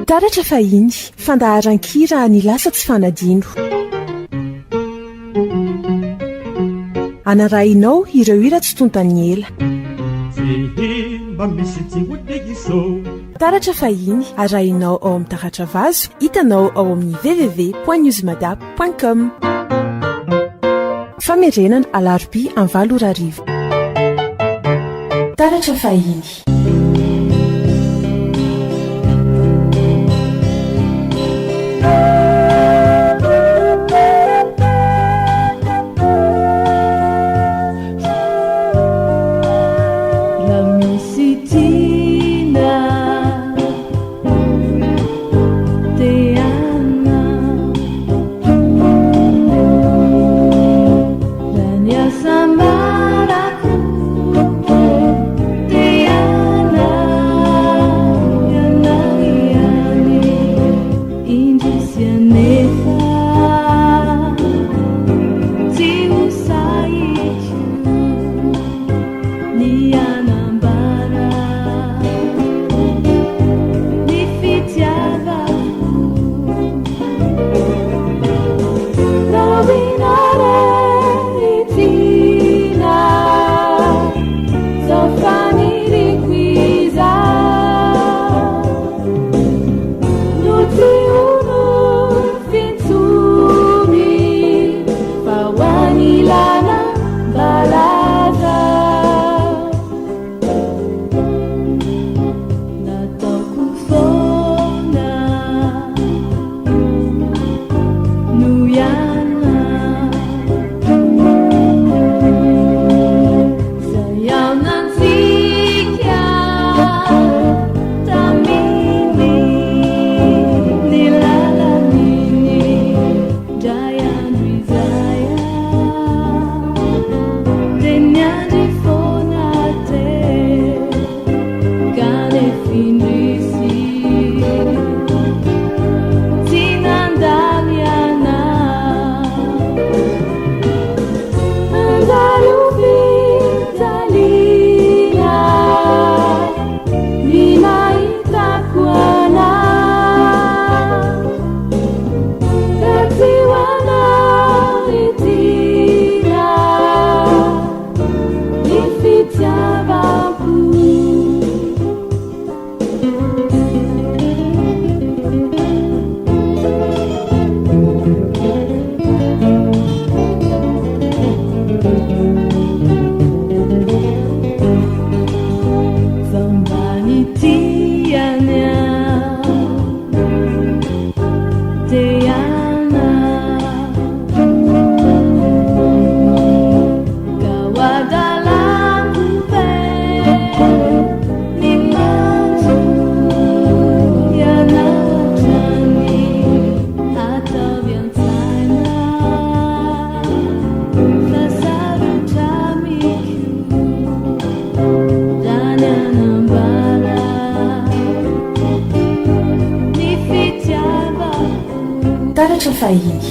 taratra fahiny fandaharan-kira ny lasa tsy fanadino anarahinao ireo hira tsy tontany ela taratra fahiny arahinao ao amin'ny taratra vazo hitanao ao amin'ny www.newsmada.com famerenana alarobia amin'ny 7 arivo taratra fahiny taratra fahiny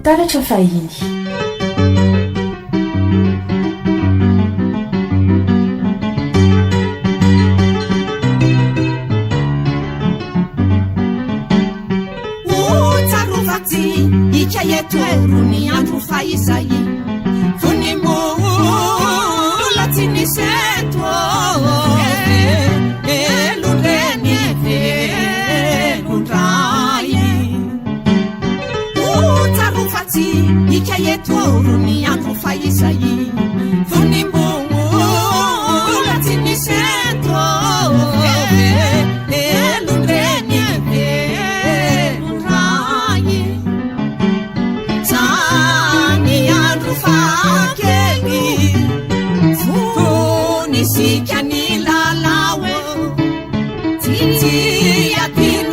taratra fahiny otsarovaty ika etoerony andro faizay vonimola tsy niseto elondreny velondray otsarovaty ika etoerony andro faizay vonimola tsy niseto elondreny velondray zany andro fakely vonisika ny lalao tsy adino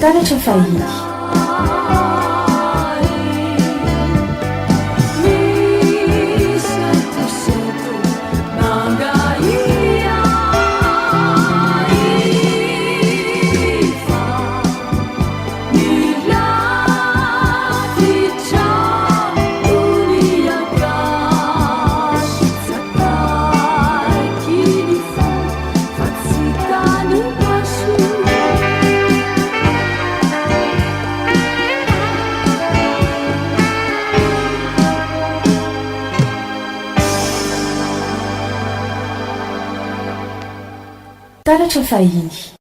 taratra fahiny. Taratra fahiny.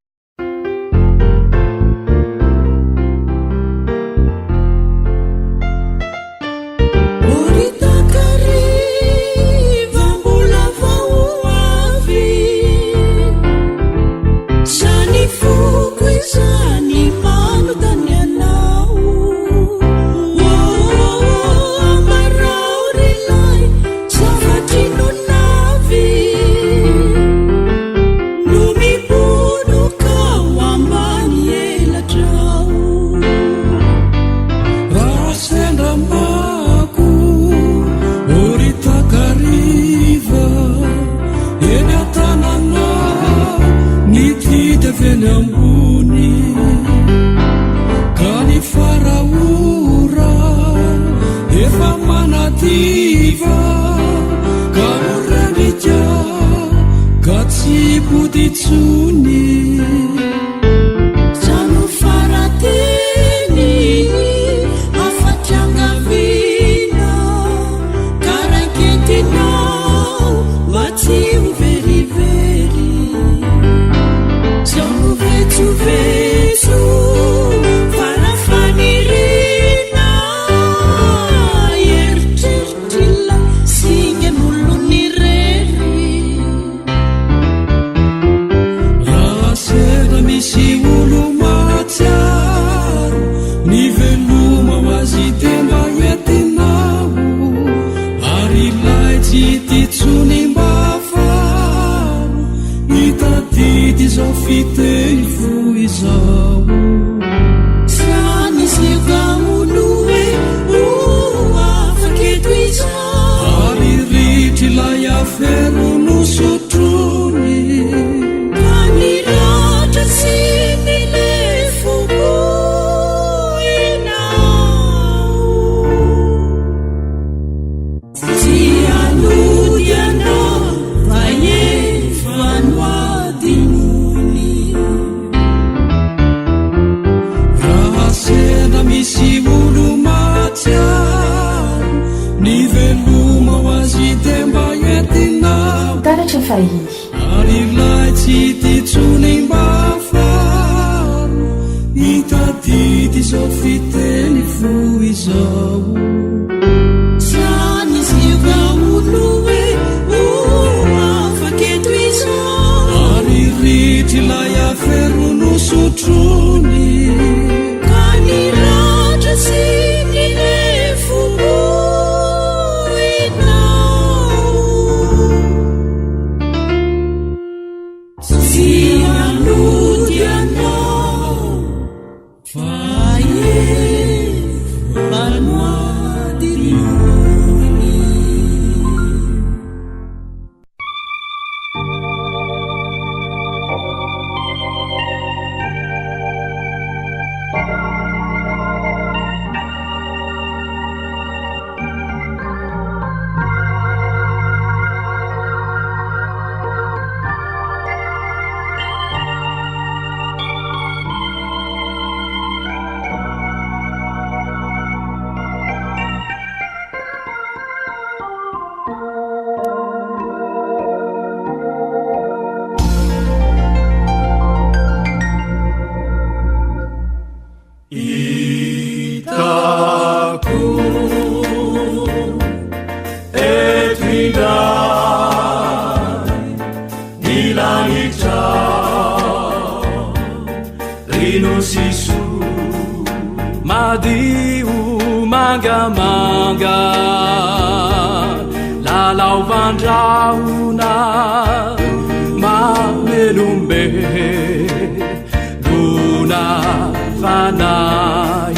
fanay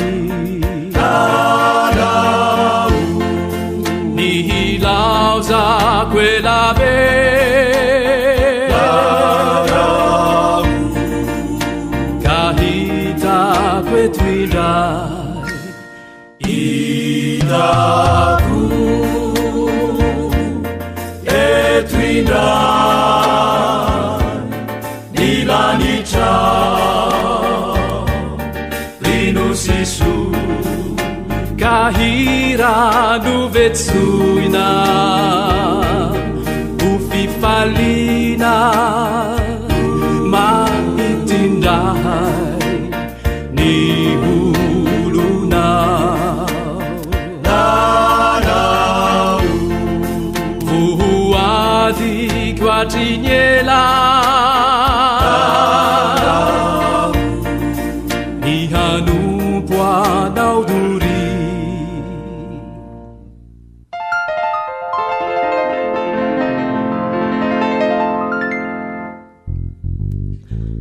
tanao ny hilauza quelabe tanao kahitako eto indray hitako eto indray ny lanitra Sisu kahira nuvetsuina ufifalina maitindai ni huluna nanau vuhuadi quatinyela nauduri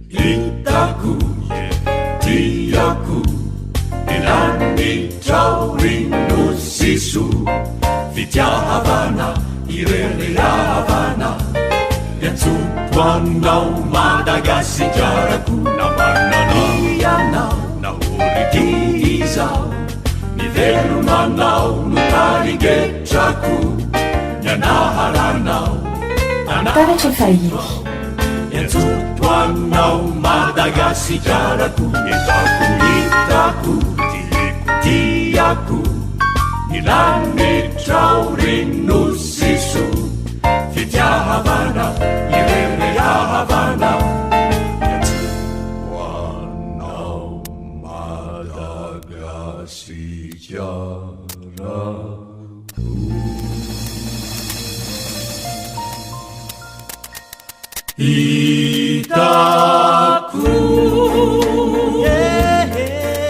itaku tiaku ilani taurinu sisu fitiahavana irelehavana yatsutuanau Madagasijaraku namananaianau Nauritisao nivelumanao nutarigetraku nyanaharanao Taratra fahiny yatsutuanao Madagasijaraku itaku itaku tiaku ilanetraurinu sisu fitiahavana irerehavana Itaku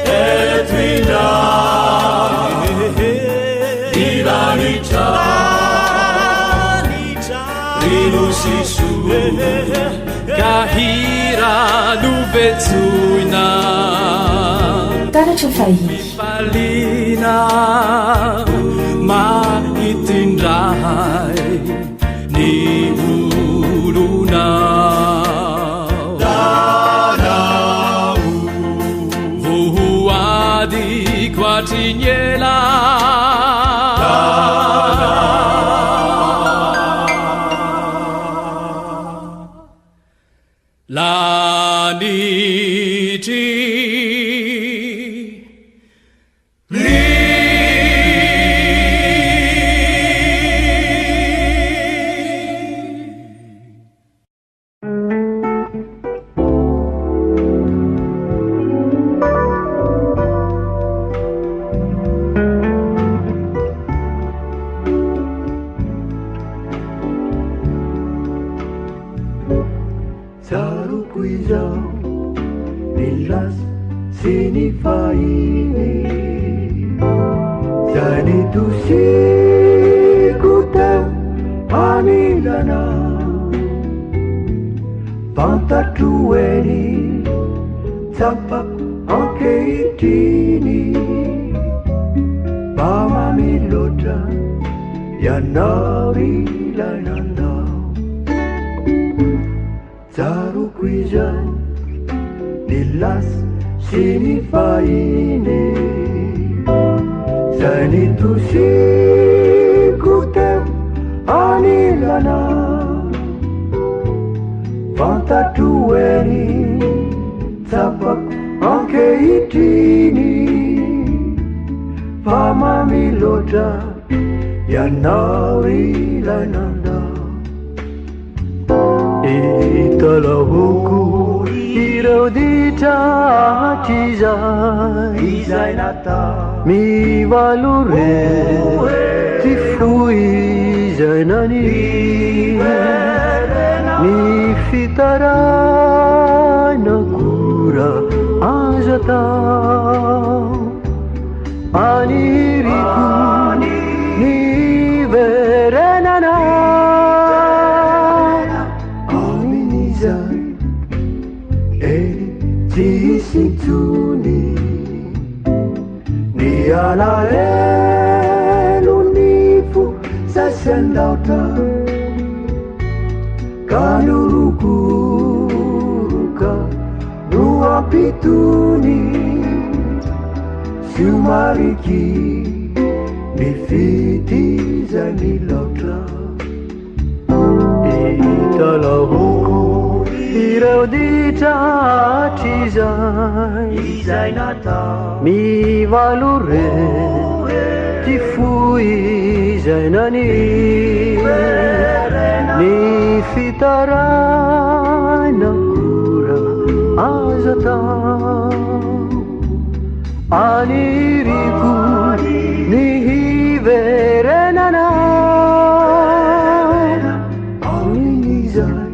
etwinda ilanita rinusisu kahira nuvetsuina Taratra fahiny palina maitindrai ni huluna tanau vuhuadi quatinyela laniti Pantatueni tapak ankeitini Bama milota ya nari lananda Taru kuizan nilas sini faine Zani tusi kutem anilana Pantatueni tapak ankeitini Pama milota ya nari lananda Itala huku iraudita tizai nata mi valore ti fui zainani mi fitarai na cura ajata aniriku ni verenana aminizai e ti sintuni mialaelo nifo sasiandaotra kanurukuluka no ampitony siomariky ny fitizany laotra italahoko ireo ditratry izay nata mivalo ty foy izay nani ny fitaraina kora azo atao aniriko ny hiverenana amin'izay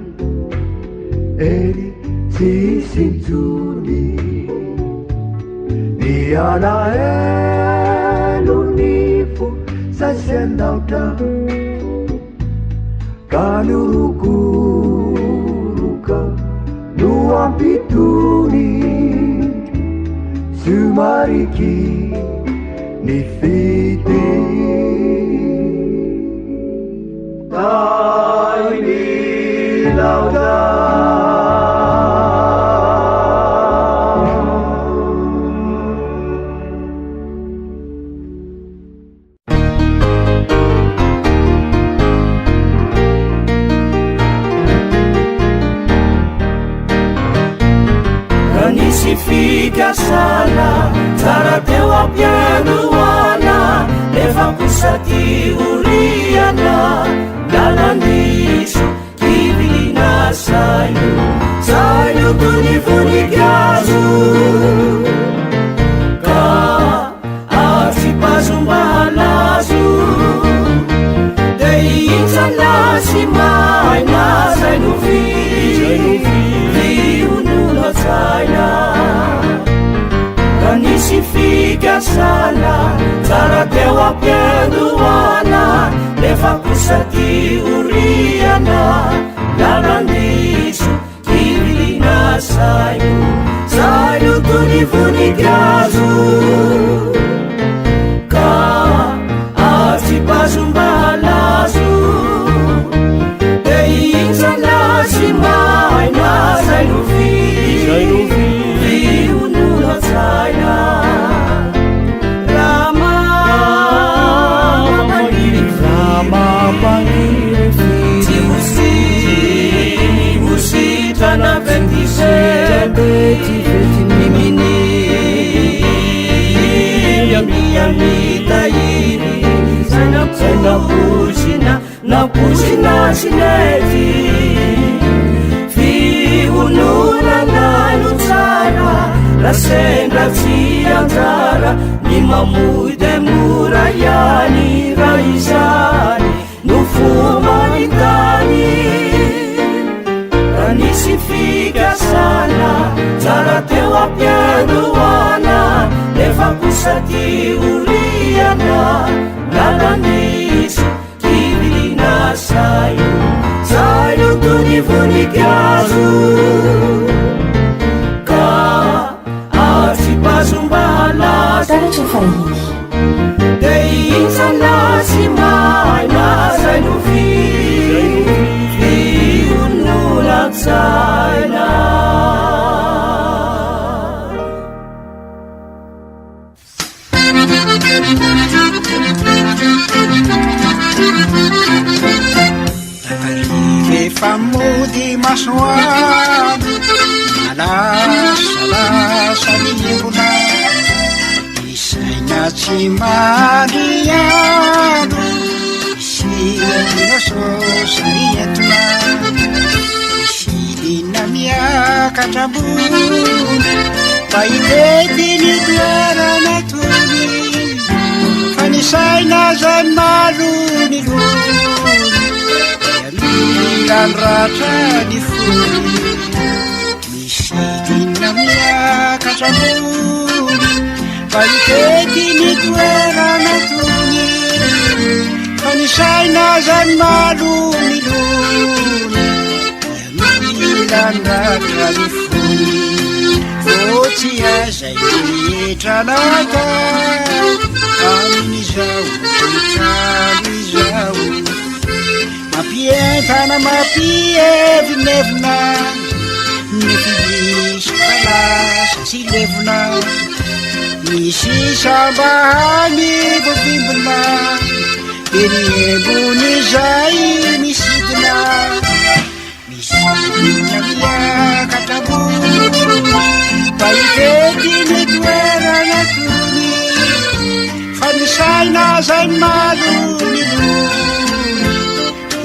ery sisintsony ny alaelo nifo sasiandaotra kanurukuluka no ampitony siomariky ny fity tainy laotra fikasana tsara teo ampianoana efa kosati oriana lalandiso kivilina saio tony voninkazo ka atsipazombalazo de itsalasy maina zay no vionona tsaina kanisy fikasana tsara teo ampianoana nefa kosati oriana lalandiso kivilina saio tony voninkazo ka atsipazombalazo de itsalasy maina zay no vionona tsaina Usitana vetiveti mimini mitairi napuzina sineti fiununananu tsara lasendra tsianjara ny mamoide murayani raizany no fomanitany kanisy fikasana tsara teo ampianoana nefa kosati oriana lalandiso kivilina saio tony voninkazo ka atsipazombalazo taratra fahiny de itsalasy maina zay no vionona tsaina rehefa mody masoandro malasalasa miembona isaina tsy mariandro isianososarietona isilina miakatrambony fa itetiny toerana tony fa nisaina zay malony lony milandratra ny fony misidina miakatrambony fa itetiny toerana tony fa nisaina zay malony lony milandratra ny fony otsy azay mietranaka amin'izao toetrandro izao mampientana mampievinevina nefimisy kalasa sy levina misy sambahany vovimbina eniembony zay misidina misidina miakatabony paitety ny toerana tony fa misaina zay malony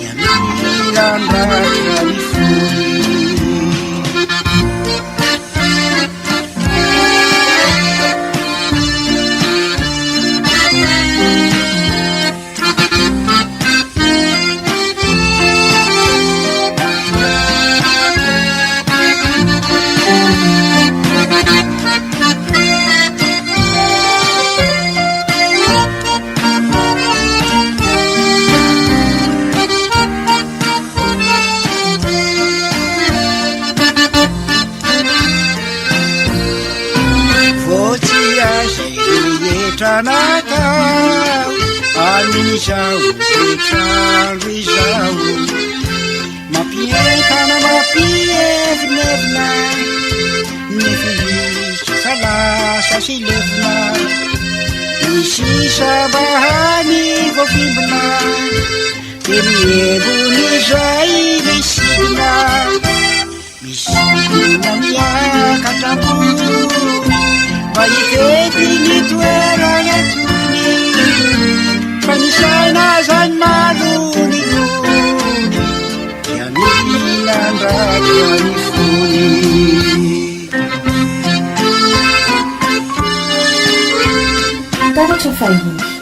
yamirandratra ny fony tranata amin'izao toetrandro izao mampientana mampievinevina nefimisy kalasa sy levina misy sambahany vovimbina eniembony zay misidina misidina miakatambony paitety ny toerana tony fa misaina zany malony yamilandratra ny fony taratra fahiny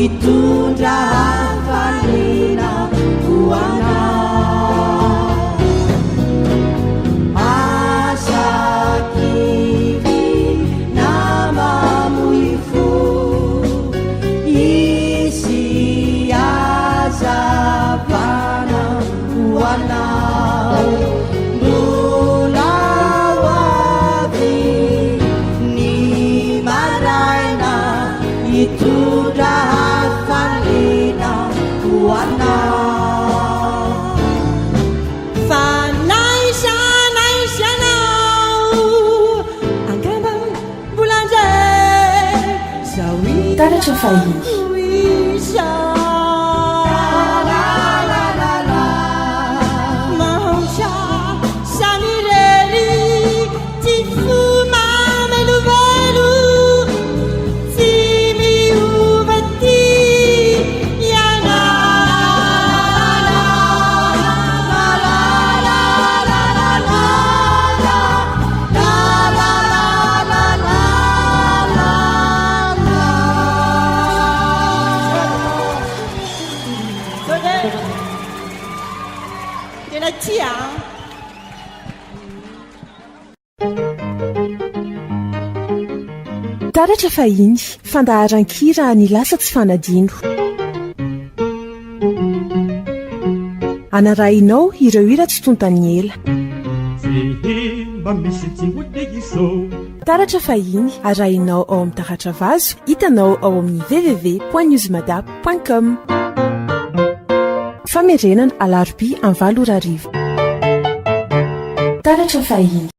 itondra hafalina hoana asakivy na mamoifo izy azavana hoanao mbola hoavy ny maraina itondra hafalina hoanao fa naizanaisanao angamba mbola ndray zao taratra fahiny taratra fahiny fandaharan-kira ny lasa tsy fanadino anarahinao ireo hira tsy tontany ela taratra fahiny arahinao ao amin'ny taratra vazo hitanao ao amin'ny www.newsmadap.com famerenana alarobia 9 taratra fahiny